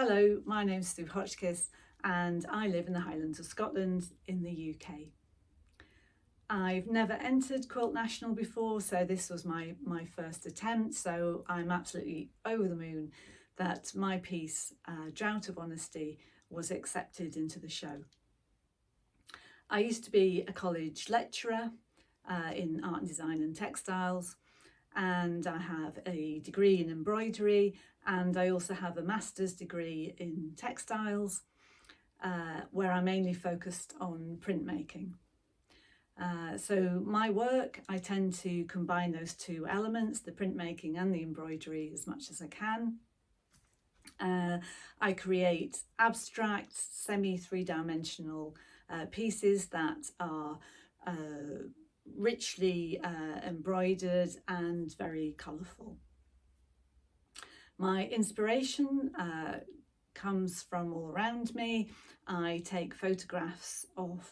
Hello, my name's Sue Hotchkis and I live in the Highlands of Scotland in the UK. I've never entered Quilt National before, so this was my first attempt, so I'm absolutely over the moon that my piece, Drought of Honesty, was accepted into the show. I used to be a college lecturer in art and design and textiles, and I have a degree in embroidery, and I also have a master's degree in textiles, where I mainly focused on printmaking. So my work, I tend to combine those two elements, the printmaking and the embroidery, as much as I can. I create abstract, semi-three-dimensional pieces that are richly embroidered and very colourful. My inspiration comes from all around me. I take photographs of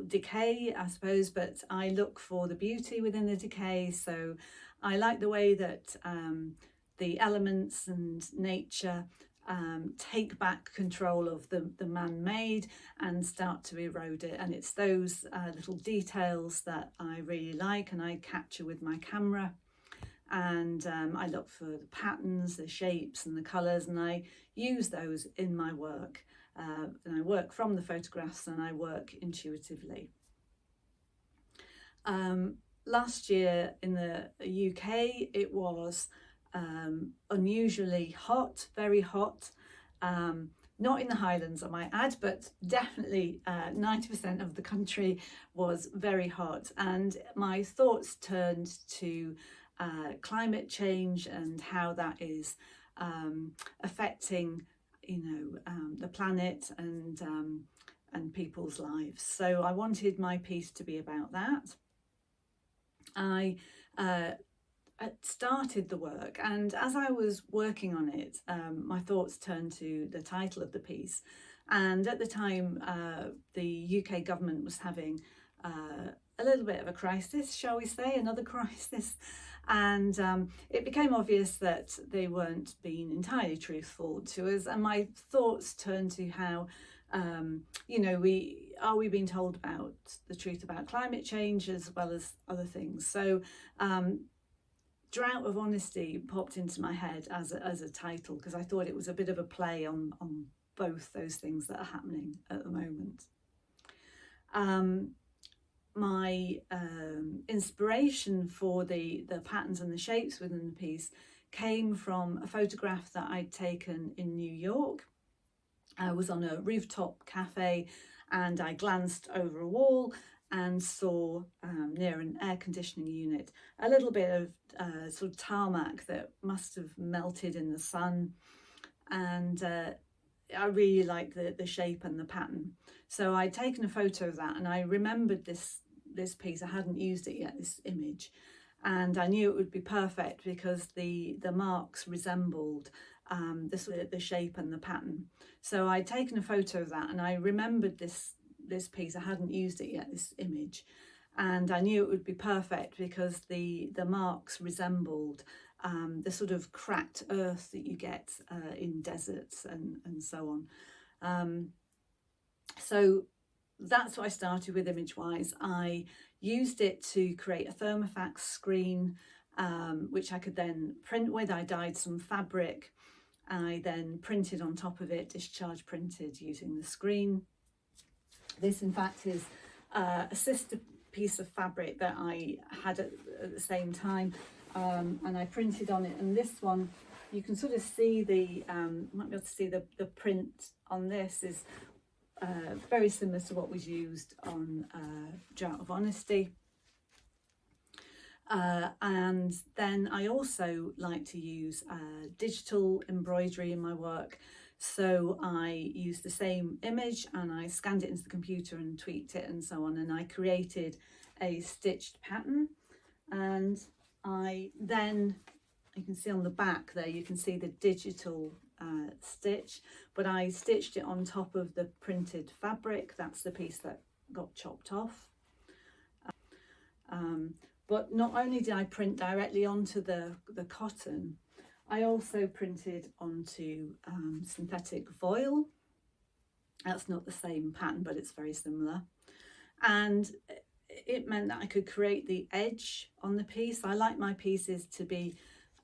decay, I suppose, but I look for the beauty within the decay. So I like the way that the elements and nature take back control of the man-made and start to erode it, and it's those little details that I really like and I capture with my camera. And I look for the patterns, the shapes and the colours, and I use those in my work. And I work from the photographs and I work intuitively. Last year in the UK, it was unusually hot, very hot. Not in the Highlands, I might add, but definitely 90% of the country was very hot. And my thoughts turned to climate change and how that is affecting, the planet and people's lives. So I wanted my piece to be about that. I started the work, and as I was working on it, my thoughts turned to the title of the piece. And at the time, the UK government was having a little bit of a crisis, shall we say, another crisis. And it became obvious that they weren't being entirely truthful to us. And my thoughts turned to how, we being told about the truth about climate change as well as other things. So Drought of Honesty popped into my head as a title, because I thought it was a bit of a play on both those things that are happening at the moment. My inspiration for the patterns and the shapes within the piece came from a photograph that I'd taken in New York. I was on a rooftop cafe and I glanced over a wall and saw near an air conditioning unit a little bit of sort of tarmac that must have melted in the sun, and I really liked the shape and the pattern. So I'd taken a photo of that and I remembered this piece. I hadn't used it yet, this image, and I knew it would be perfect because the marks resembled the shape and the pattern. So I'd taken a photo of that and I remembered this piece. I hadn't used it yet, this image, and I knew it would be perfect because the marks resembled the sort of cracked earth that you get in deserts and so on. So that's what I started with image-wise. I used it to create a thermofax screen, which I could then print with. I dyed some fabric. I then printed on top of it, discharge printed using the screen. This, in fact, is a sister piece of fabric that I had at the same time, and I printed on it. And this one, you can sort of see might be able to see the print on this is very similar to what was used on Drought of Honesty. And then I also like to use digital embroidery in my work. So I used the same image and I scanned it into the computer and tweaked it and so on, and I created a stitched pattern. And I then, you can see on the back there, you can see the digital stitch, but I stitched it on top of the printed fabric. That's the piece that got chopped off. But not only did I print directly onto the cotton, I also printed onto synthetic voile. That's not the same pattern, but it's very similar. And it meant that I could create the edge on the piece. I like my pieces to be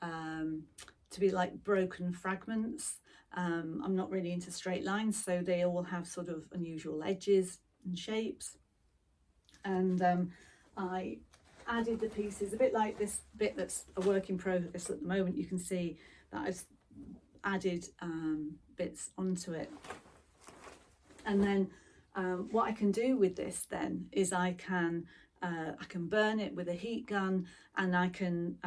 like broken fragments. I'm not really into straight lines, so they all have sort of unusual edges and shapes. And I added the pieces, a bit like this bit that's a work in progress at the moment. You can see that I've added bits onto it. And then what I can do with this then is I can burn it with a heat gun, and I can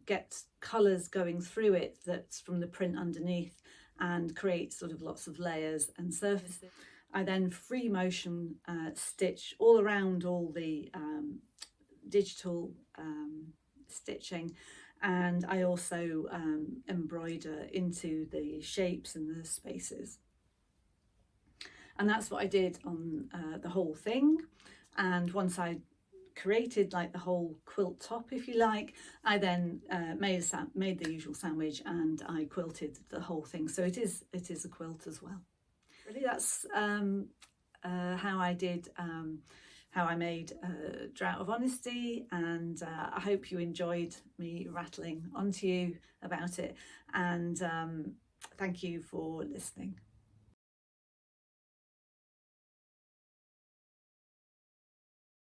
get colours going through it that's from the print underneath, and create sort of lots of layers and surfaces. I then free motion stitch all around all the digital stitching, and I also embroider into the shapes and the spaces. And that's what I did on the whole thing. And once I created like the whole quilt top, if you like, I then made the usual sandwich, and I quilted the whole thing. So it is a quilt as well. Really, that's how I made Drought of Honesty, and I hope you enjoyed me rattling onto you about it, and thank you for listening.